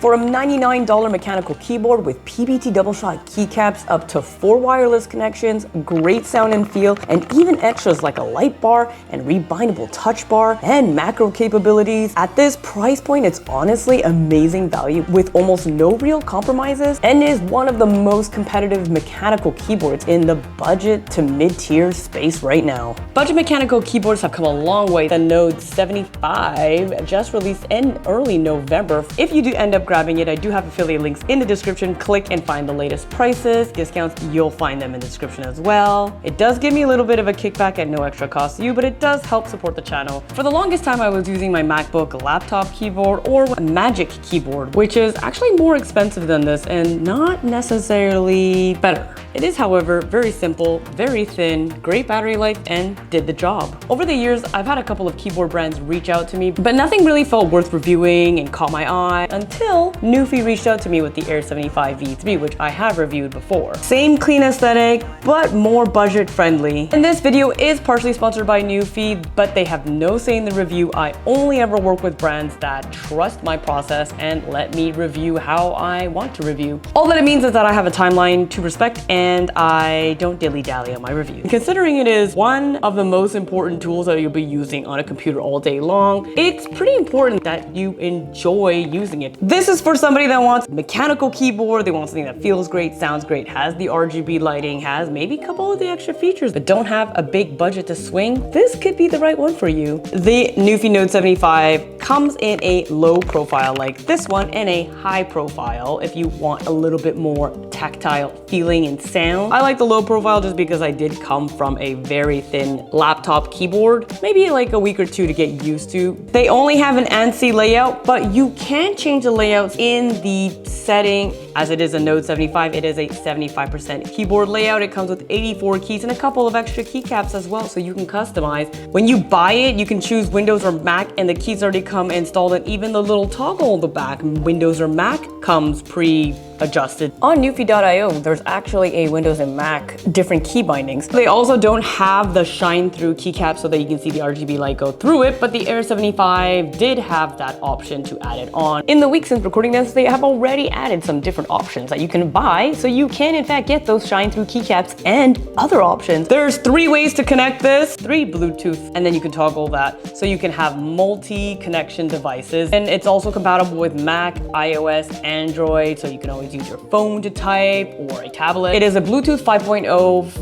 For a $99 mechanical keyboard with PBT double shot keycaps, up to 4 wireless connections, great sound and feel, and even extras like a light bar and rebindable touch bar and macro capabilities, at this price point it's honestly amazing value with almost no real compromises, and is one of the most competitive mechanical keyboards in the budget to mid-tier space right now. Budget mechanical keyboards have come a long way. The Node 75 just released in early November. If you do end up grabbing it, I do have affiliate links in the description. Click and find the latest prices, discounts, you'll find them in the description as well. It does give me a little bit of a kickback at no extra cost to you, but it does help support the channel. For the longest time I was using my MacBook laptop keyboard or a Magic keyboard, which is actually more expensive than this and not necessarily better. It is, however, very simple, very thin, great battery life, and did the job. Over the years, I've had a couple of keyboard brands reach out to me, but nothing really felt worth reviewing and caught my eye until Nuphy reached out to me with the Air 75 V3, which I have reviewed before. Same clean aesthetic, but more budget friendly. And this video is partially sponsored by Nuphy, but they have no say in the review. I only ever work with brands that trust my process and let me review how I want to review. All that it means is that I have a timeline to respect and I don't dilly-dally on my review. Considering it is one of the most important tools that you'll be using on a computer all day long, it's pretty important that you enjoy using it. This is for somebody that wants a mechanical keyboard, they want something that feels great, sounds great, has the RGB lighting, has maybe a couple of the extra features, but don't have a big budget to swing. This could be the right one for you. The Nuphy Node 75 comes in a low profile like this one and a high profile if you want a little bit more tactile feeling and sound. I like the low profile just because I did come from a very thin laptop keyboard, maybe like a week or two to get used to. They only have an ANSI layout, but you can change the layouts in the setting. As it is a Node 75, it is a 75% keyboard layout. It comes with 84 keys and a couple of extra keycaps as well, so you can customize. When you buy it, you can choose Windows or Mac, and the keys already come installed, and even the little toggle on the back, Windows or Mac, comes pre-adjusted. On Nuphy.io, there's actually a Windows and Mac different key bindings. They also don't have the shine through keycap so that you can see the RGB light go through it, but the Air 75 did have that option to add it on. In the week since recording this, they have already added some different options that you can buy, so you can in fact get those shine through keycaps and other options. There's 3 ways to connect this, 3 Bluetooth, and then you can toggle that so you can have multi-connection devices. And it's also compatible with Mac, iOS, Android, so you can always use your phone to type or a tablet. It is a Bluetooth 5.0,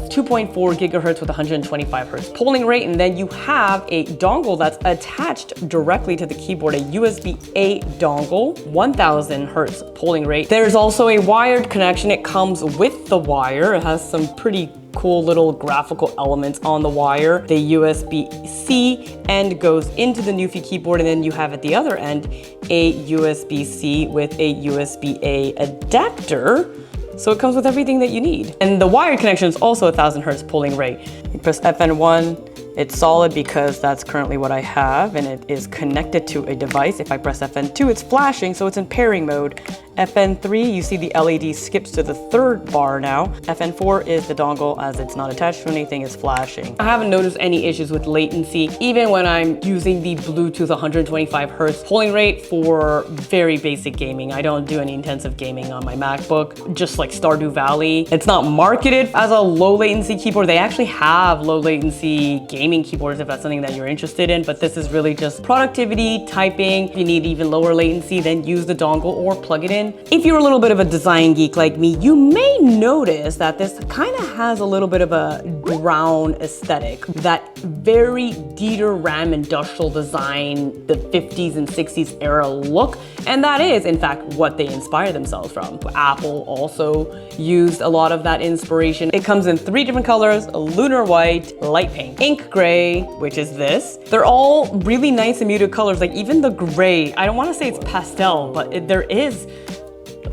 2.4 gigahertz with 125 hertz polling rate, and then you have a dongle that's attached directly to the keyboard, a USB-A dongle, 1000 hertz polling rate. There's also a wired connection. It comes with the wire. It has some pretty cool little graphical elements on the wire. The USB-C end goes into the Nuphy keyboard, and then you have at the other end a USB-C with a USB-A adapter. So it comes with everything that you need. And the wired connection is also 1000 hertz polling rate. You press FN1, it's solid because that's currently what I have, and it is connected to a device. If I press FN2, it's flashing, so it's in pairing mode. FN3, you see the LED skips to the 3rd bar now. FN4 is the dongle, as it's not attached to anything, it's flashing. I haven't noticed any issues with latency, even when I'm using the Bluetooth 125 hertz polling rate for very basic gaming. I don't do any intensive gaming on my MacBook, just like Stardew Valley. It's not marketed as a low latency keyboard. They actually have low latency gaming keyboards if that's something that you're interested in, but this is really just productivity, typing. If you need even lower latency, then use the dongle or plug it in. If you're a little bit of a design geek like me, you may notice that this kind of has a little bit of a brown aesthetic, that very Dieter Ram industrial design, the 50s and 60s era look, and that is in fact what they inspire themselves from. Apple also used a lot of that inspiration. It comes in 3 different colors: lunar white, light pink, ink gray, which is this. They're all really nice and muted colors, like even the gray. I don't want to say it's pastel, but there is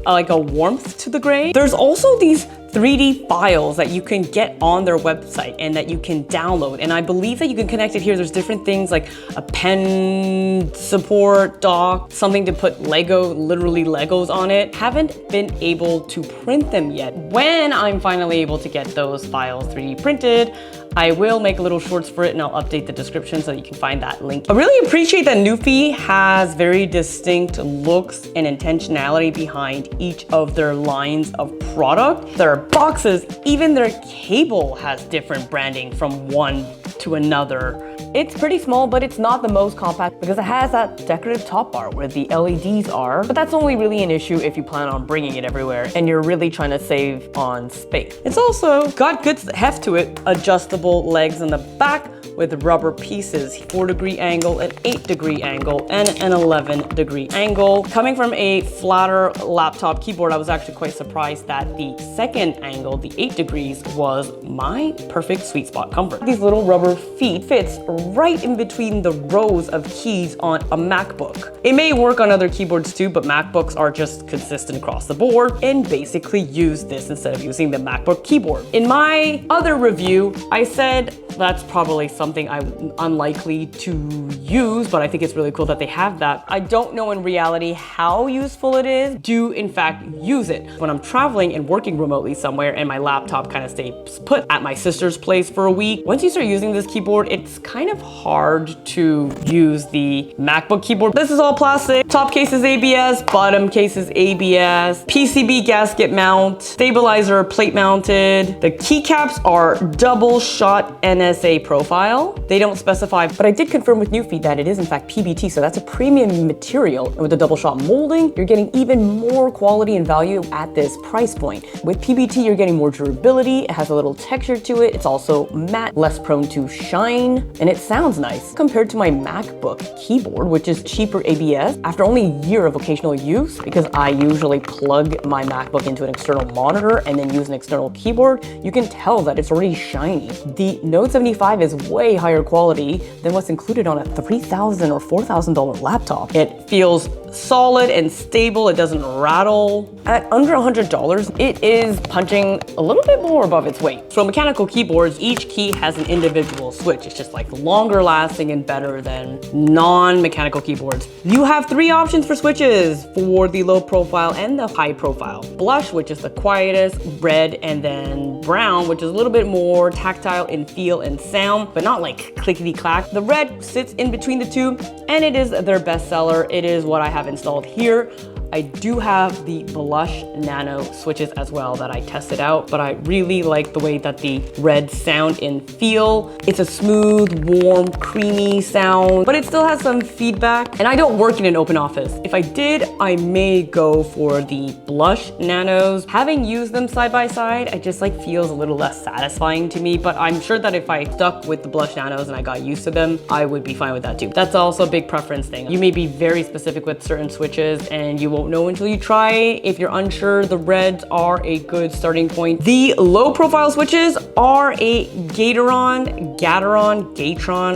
like a warmth to the gray. There's also these 3D files that you can get on their website and that you can download. And I believe that you can connect it here. There's different things like a pen support dock, something to put literally Legos on it. Haven't been able to print them yet. When I'm finally able to get those files 3D printed, I will make little shorts for it and I'll update the description so you can find that link. I really appreciate that Nuphy has very distinct looks and intentionality behind each of their lines of product. Their boxes, even their cable has different branding from one to another. It's pretty small, but it's not the most compact because it has that decorative top bar where the LEDs are. But that's only really an issue if you plan on bringing it everywhere and you're really trying to save on space. It's also got good heft to it, adjustable legs in the back with rubber pieces, 4-degree angle, an 8-degree angle, and an 11-degree angle. Coming from a flatter laptop keyboard, I was actually quite surprised that the second angle, the 8 degrees, was my perfect sweet spot comfort. These little rubber feet fits right in between the rows of keys on a MacBook. It may work on other keyboards too, but MacBooks are just consistent across the board and basically use this instead of using the MacBook keyboard. In my other review, I said that's probably something I'm unlikely to use, but I think it's really cool that they have that. I don't know in reality how useful it is. Do in fact use it. When I'm traveling and working remotely somewhere and my laptop kind of stays put at my sister's place for a week, once you start using this keyboard, it's kind of hard to use the MacBook keyboard. This is all plastic. Top case is ABS, bottom case is ABS, PCB gasket mount, stabilizer plate mounted. The keycaps are double shot NSA profile. They don't specify, but I did confirm with Nuphy that it is in fact PBT, so that's a premium material. And with the double shot molding, you're getting even more quality and value at this price point. With PBT, you're getting more durability. It has a little texture to it. It's also matte, less prone to shine, and it sounds nice. Compared to my MacBook keyboard, which is cheaper ABS, after only a year of occasional use, because I usually plug my MacBook into an external monitor and then use an external keyboard, you can tell that it's already shiny. The Note 75 is way higher quality than what's included on a $3,000 or $4,000 laptop. It feels solid and stable. It doesn't rattle. At under $100, it is punching a little bit more above its weight. So mechanical keyboards, each key has an individual switch. It's just like longer lasting and better than non-mechanical keyboards. You have 3 options for switches for the low profile and the high profile. Blush, which is the quietest, red, and then brown, which is a little bit more tactile in feel and sound, but not like clickety clack. The red sits in between the two, and it is their best seller. It is what I have installed here. I do have the Blush Nano switches as well that I tested out, but I really like the way that the red sound and feel. It's a smooth, warm, creamy sound, but it still has some feedback. And I don't work in an open office. If I did, I may go for the Blush Nanos. Having used them side by side, it just like feels a little less satisfying to me, but I'm sure that if I stuck with the Blush Nanos and I got used to them, I would be fine with that too. That's also a big preference thing. You may be very specific with certain switches and you won't know until you try. If you're unsure, the reds are a good starting point. The low profile switches are a Gatron,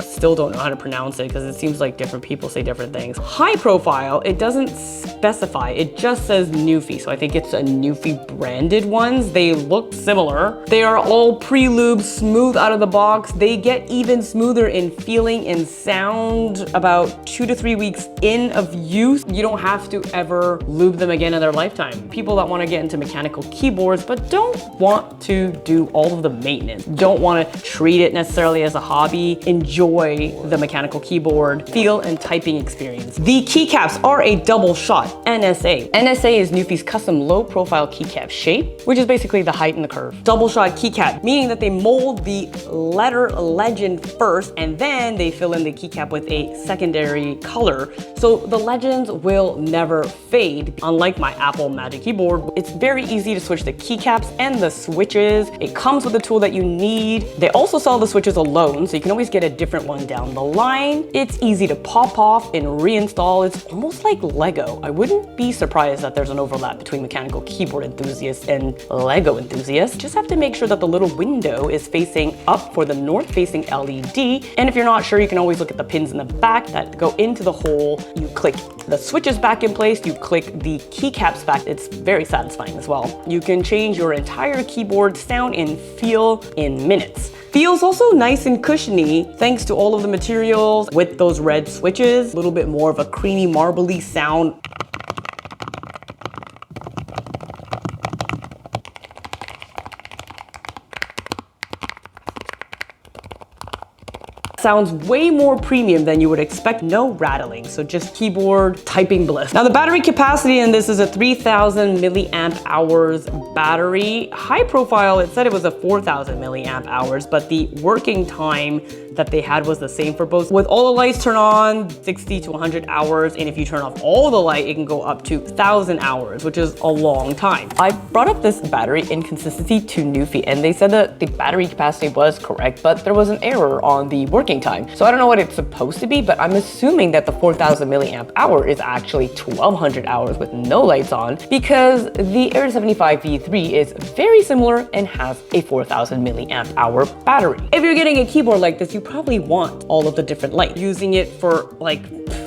still don't know how to pronounce it because it seems like different people say different things. High profile, it doesn't specify, it just says Nuphy, so I think it's a Nuphy branded ones. They look similar. They are all pre-lubed, smooth out of the box. They get even smoother in feeling and sound about 2 to 3 weeks in of use. You don't have to ever lube them again in their lifetime. People that want to get into mechanical keyboards but don't want to do all of the maintenance, don't want to treat it necessarily as a hobby, enjoy the mechanical keyboard feel and typing experience. The keycaps are a double shot NSA. NSA is Nuphy's custom low profile keycap shape, which is basically the height and the curve. Double shot keycap, meaning that they mold the letter legend first and then they fill in the keycap with a secondary color. So the legends will never fade. Unlike my Apple Magic Keyboard, it's very easy to switch the keycaps and the switches. It comes with the tool that you need. They also sell the switches alone, so you can always get a different one down the line. It's easy to pop off and reinstall. It's almost like Lego. I wouldn't be surprised that there's an overlap between mechanical keyboard enthusiasts and Lego enthusiasts. Just have to make sure that the little window is facing up for the north-facing LED. And if you're not sure, you can always look at the pins in the back that go into the hole. You click the switches back in place, you click the keycaps back. It's very satisfying as well. You can change your entire keyboard sound and feel in minutes. Feels also nice and cushiony thanks to all of the materials with those red switches. A little bit more of a creamy, marbly sound. sounds way more premium than you would expect. No rattling, so just keyboard typing bliss. Now the battery capacity in this is a 3000 milliamp hours battery. High profile, it said it was a 4000 milliamp hours, but the working time that they had was the same for both. With all the lights turned on, 60 to 100 hours, and if you turn off all the light, it can go up to 1000 hours, which is a long time. I brought up this battery inconsistency to Nuphy, and they said that the battery capacity was correct, but there was an error on the working time. So I don't know what it's supposed to be, but I'm assuming that the 4000 milliamp hour is actually 1200 hours with no lights on, because the Air 75 V3 is very similar and has a 4000 milliamp hour battery. If you're getting a keyboard like this, you probably want all of the different lights. Using it for like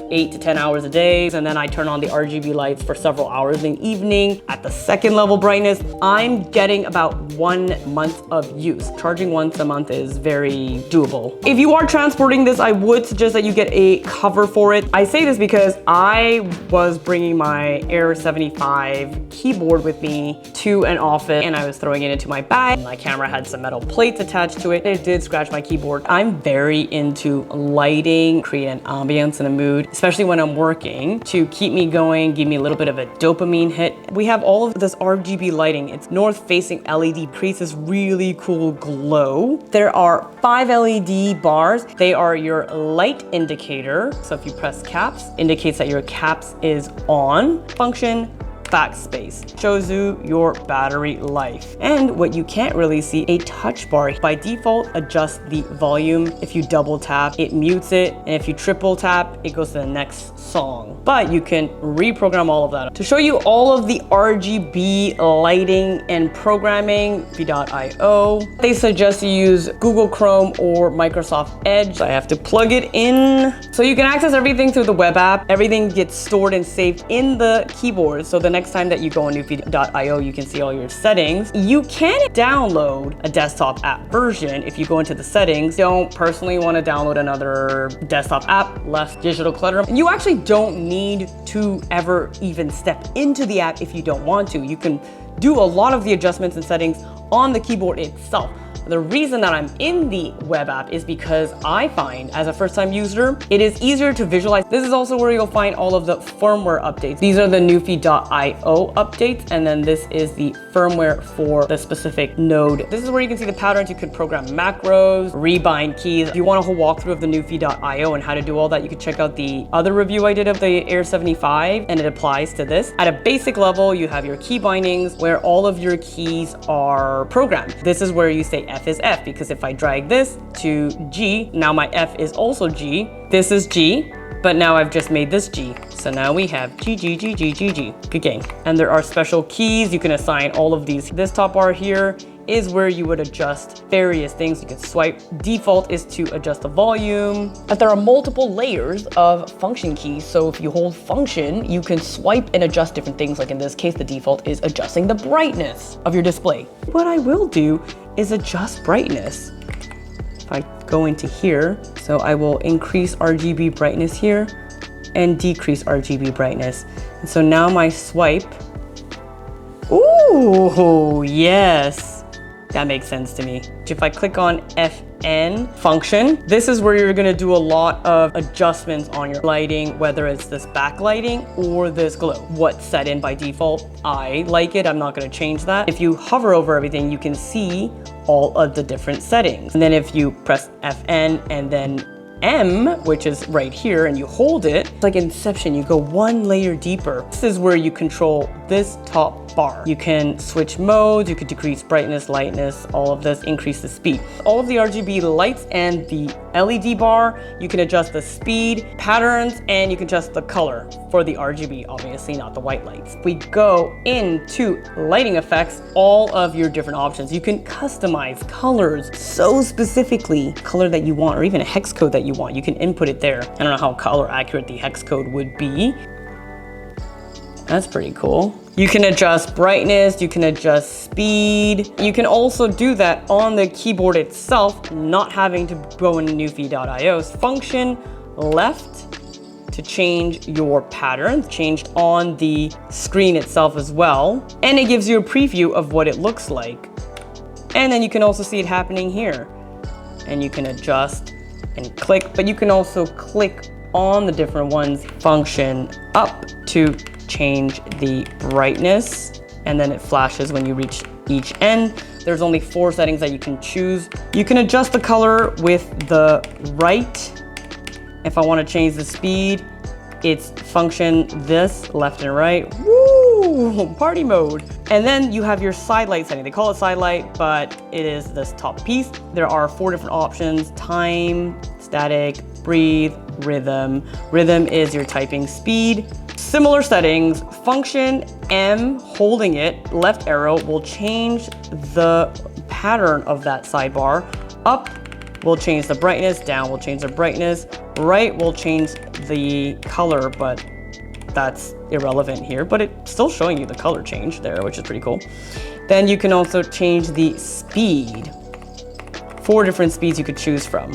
8 to 10 hours a day, and then I turn on the RGB lights for several hours in the evening at the second level brightness. I'm getting about 1 month of use. Charging once a month is very doable. If you are transporting this, I would suggest that you get a cover for it. I say this because I was bringing my Air 75 keyboard with me to an office, and I was throwing it into my bag. My camera had some metal plates attached to it. It did scratch my keyboard. I'm very into lighting, create an ambience and a mood, especially when I'm working, to keep me going, give me a little bit of a dopamine hit. We have all of this RGB lighting. It's north-facing LED, creates this really cool glow. There are 5 LED bars. They are your light indicator. So if you press caps, indicates that your caps is on. Function, backspace, shows you your battery life. And what you can't really see, a touch bar. By default, adjust the volume. If you double tap, it mutes it. And if you triple tap, it goes to the next song. But you can reprogram all of that. To show you all of the RGB lighting and programming, Nuphy.io. They suggest you use Google Chrome or Microsoft Edge. I have to plug it in. So you can access everything through the web app. Everything gets stored and saved in the keyboard. So the next time that you go on Nuphy.io, you can see all your settings. You can download a desktop app version if you go into the settings. Don't personally want to download another desktop app, less digital clutter. You actually don't need to ever even step into the app if you don't want to. You can do a lot of the adjustments and settings on the keyboard itself. The reason that I'm in the web app is because I find, as a first-time user, it is easier to visualize. This is also where you'll find all of the firmware updates. These are the Nuphy.io updates, and then this is the firmware for the specific node. This is where you can see the patterns. You can program macros, rebind keys. If you want a whole walkthrough of the Nuphy.io and how to do all that, you can check out the other review I did of the Air 75, and it applies to this. At a basic level, you have your key bindings where all of your keys are programmed. This is where you say F is F, because if I drag this to G, now my F is also G. This is G, but now I've just made this G. So now we have G, G, G, G, G, G. Good game. And there are special keys. You can assign all of these. This top bar here is where you would adjust various things. You can swipe. Default is to adjust the volume. But there are multiple layers of function keys. So if you hold function, you can swipe and adjust different things. Like in this case, the default is adjusting the brightness of your display. What I will do is adjust brightness. If I go into here, so I will increase RGB brightness here and decrease RGB brightness. And so now my swipe, ooh, yes, that makes sense to me. If I click on FN function, this is where you're gonna do a lot of adjustments on your lighting, whether it's this backlighting or this glow. What's set in by default, I like it, I'm not gonna change that. If you hover over everything, you can see all of the different settings. And then if you press FN and then M, which is right here, and you hold it, it's like Inception, you go one layer deeper. This is where you control this top bar. You can switch modes, you could decrease brightness, lightness, all of this, increase the speed. All of the RGB lights and the LED bar, you can adjust the speed, patterns, and you can adjust the color for the RGB, obviously not the white lights. We go into lighting effects, all of your different options. You can customize colors so specifically, color that you want, or even a hex code that you want. You can input it there. I don't know how color accurate the hex code would be. That's pretty cool. You can adjust brightness, you can adjust speed. You can also do that on the keyboard itself, not having to go in Nuphy.io's function left to change your pattern, changed on the screen itself as well. And it gives you a preview of what it looks like. And then you can also see it happening here. And you can adjust and click, but you can also click on the different ones. Function up to change the brightness, and then it flashes when you reach each end. There's only 4 settings that you can choose. You can adjust the color with the right. If I want to change the speed, it's function this, left and right. Woo! Party mode. And then you have your side light setting. They call it side light, but it is this top piece. There are 4 different options: time, static, breathe, rhythm. Rhythm is your typing speed. Similar settings. Function M, holding it, left arrow will change the pattern of that sidebar. Up will change the brightness, down will change the brightness, right will change the color, but that's irrelevant here, but it's still showing you the color change there, which is pretty cool. Then you can also change the speed. 4 different speeds you could choose from.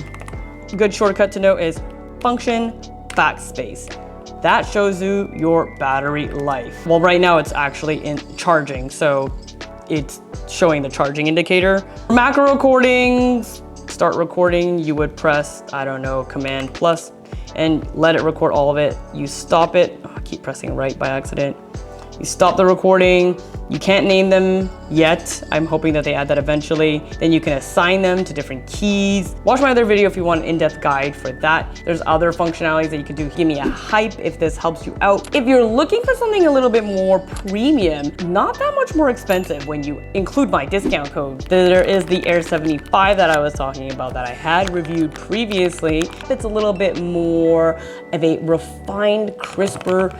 A good shortcut to know is function backspace. That shows you your battery life. Well, right now it's actually in charging, so it's showing the charging indicator. For macro recordings, start recording, you would press, I don't know, Command plus and let it record all of it. You stop it. Oh, I keep pressing right by accident. You stop the recording. You can't name them yet. I'm hoping that they add that eventually. Then you can assign them to different keys. Watch my other video if you want an in-depth guide for that. There's other functionalities that you can do. Give me a hype if this helps you out. If you're looking for something a little bit more premium, not that much more expensive when you include my discount code, there is the Air 75 that I was talking about that I had reviewed previously. It's a little bit more of a refined, crisper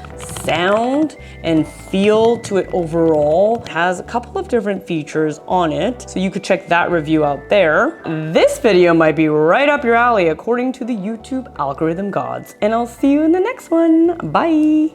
sound and feel to it overall. It has a couple of different features on it, so you could check that review out there. This video might be right up your alley according to the YouTube algorithm gods, and I'll see you in the next one. Bye.